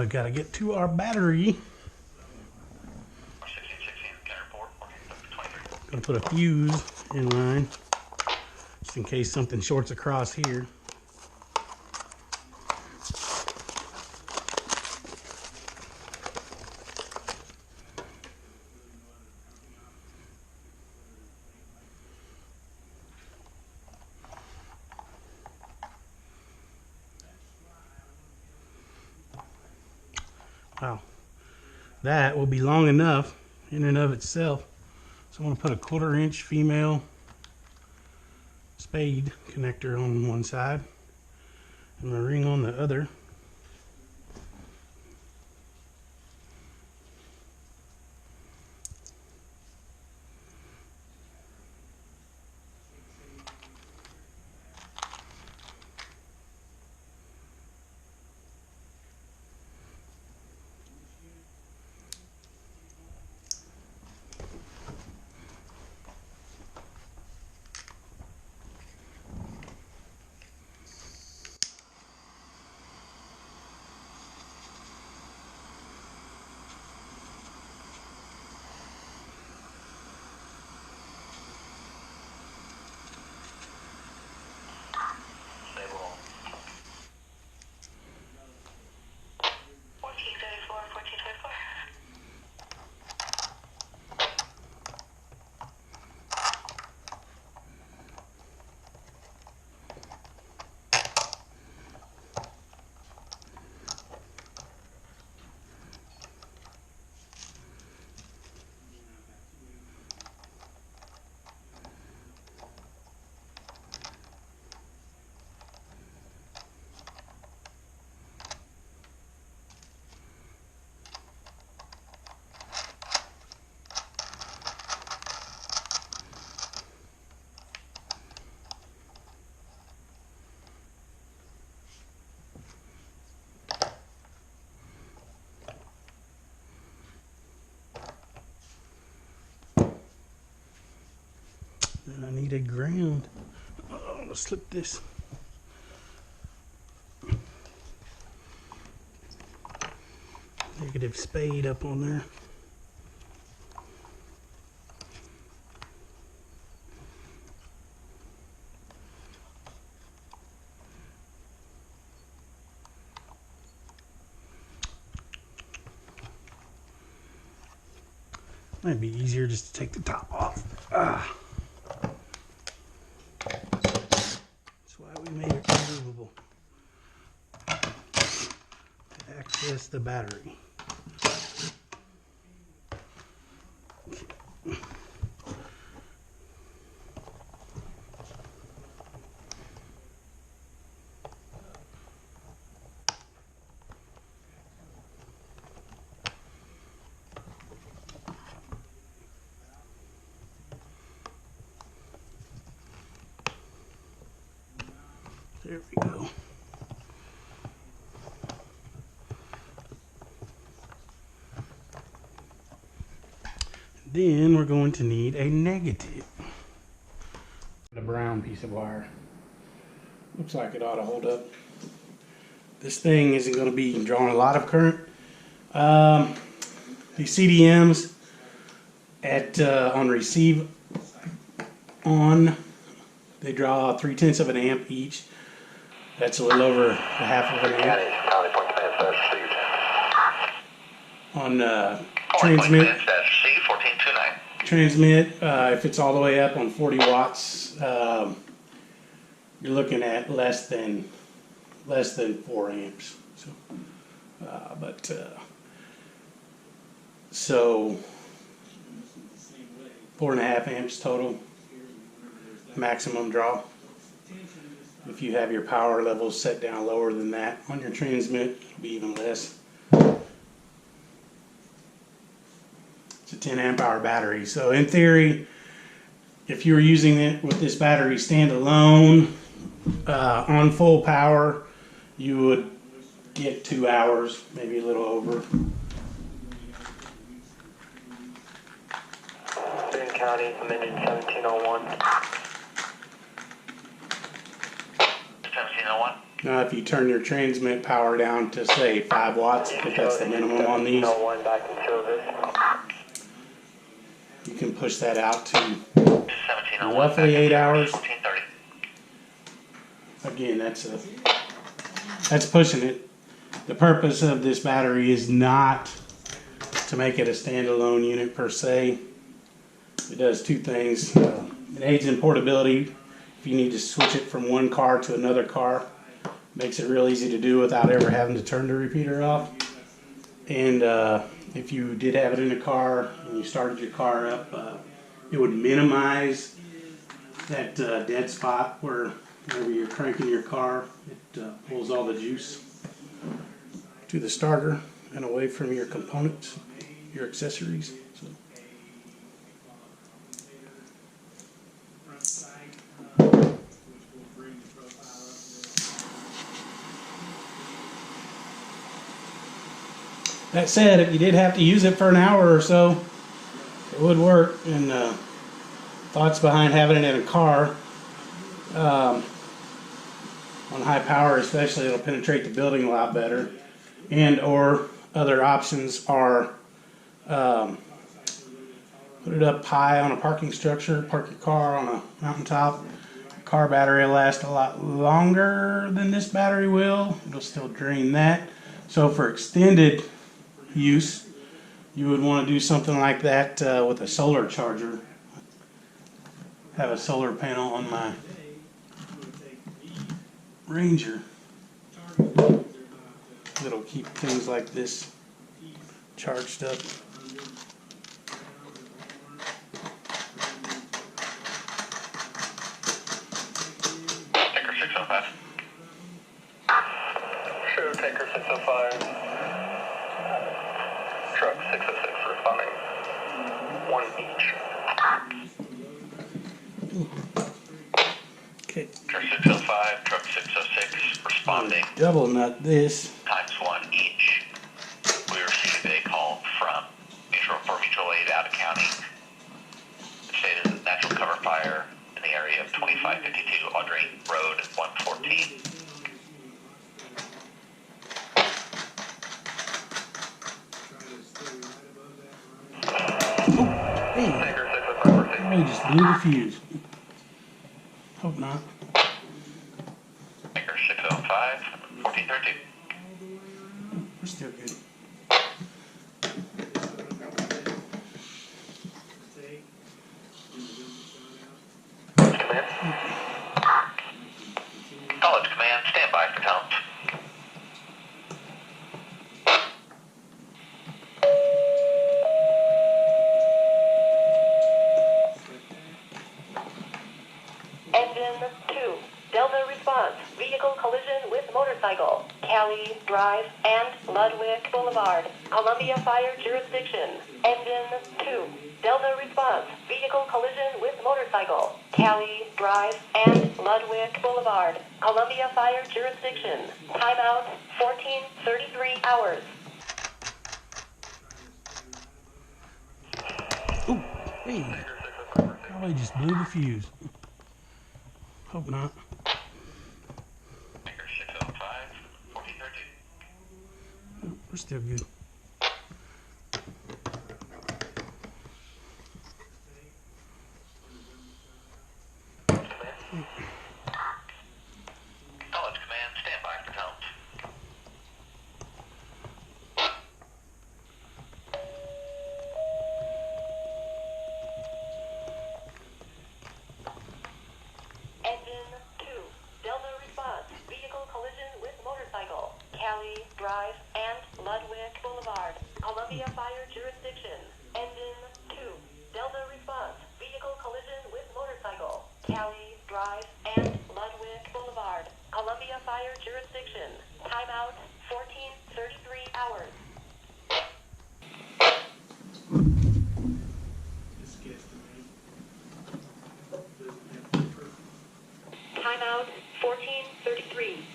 I gotta get to our battery. Gonna put a fuse in line just in case something shorts across here. Wow, that will be long enough in and of itself. So I'm going to put a 1/4 inch female spade connector on one side and a ring on the other. And I need a ground. Oh, I'm gonna slip this. Negative spade up on there. Might be easier just to take the top off. That's why we made it removable. To access the battery. There we go. Then we're going to need a negative. A brown piece of wire. Looks like it ought to hold up. This thing isn't going to be drawing a lot of current. These CDMs at on receive on, they draw 3/10 of an amp each. That's a little over 1/2 of an amp. On transmit, if it's all the way up on 40 watts, you're looking at less than 4 amps. So, so 4.5 amps total maximum draw. If you have your power levels set down lower than that on your transmit, it'll be even less. It's a 10 amp hour battery. So in theory, if you were using it with this battery standalone on full power, you would get 2 hours, maybe a little over. Boone County, amended 1701. 1701? Now, if you turn your transmit power down to say 5 watts, I think that's the minimum on these, one back in service. you can push that out to roughly 8 hours. Again, that's pushing it. The purpose of this battery is not to make it a standalone unit per se. It does two things. It aids in portability. If you need to switch it from one car to another car, makes it real easy to do without ever having to turn the repeater off. And if you did have it in a car and you started your car up, it would minimize that dead spot where whenever you're cranking your car, it pulls all the juice to the starter and away from your components, your accessories. So. That said, if you did have to use it for an hour or so, it would work. And thoughts behind having it in a car, on high power especially, it'll penetrate the building a lot better. And or other options are put it up high on a parking structure, park your car on a mountaintop. Car battery will last a lot longer than this battery will. It'll still drain that. So for extended use, you would want to do something like that with a solar charger. Have a solar panel on my Ranger. It'll keep things like this charged up. Tanker 605. Show Tanker 605. Truck 606 responding. One each. Okay. Truck 605, truck 606 responding. Double nut this. Times one each. We received a call from mutual aid out of county. It stated a natural cover fire in the area of 2552 Audrey Road 114. Hey, Tanker 605 received. we just blew the fuse. Hope not. Tanker 605, 1432. We're still good. Command. College Command, stand by for tones. Engine 2, Delta response, vehicle collision with motorcycle, Cali Drive and Ludwig Boulevard, Columbia Fire Jurisdiction. Engine 2, Delta response, vehicle collision with motorcycle, Cali Drive and Ludwig Boulevard, Columbia Fire Jurisdiction. Timeout 14:33 hours. Ooh, hey, probably just blew the fuse. Hope not. Tanker 605, 1432. We're still good. College Command, stand by for tones. Engine 2, Delta response, vehicle collision with motorcycle, Cali Drive and Ludwig Boulevard, Columbia Fire Jurisdiction. Engine 2, Delta response, vehicle collision with motorcycle, Cali Drive and Ludwig Boulevard, Columbia Fire Jurisdiction. Timeout 14:33 hours. Timeout 14:33.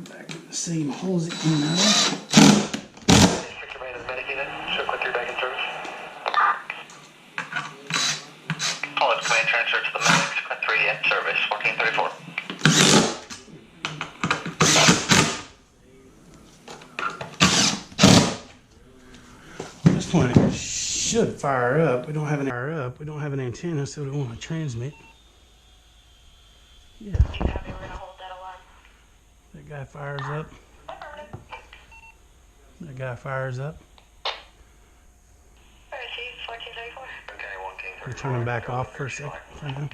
Back in the same holes it came out of. Victor Man is medicated. Should put you back in service. service, 1434. At this point, it should fire up. We don't have an antenna, so we want to transmit. Yeah, You copy, we're gonna hold that alarm. that guy fires up. That guy fires up. Receive 1434. Okay, 1434. We're turning back off for a second. For now.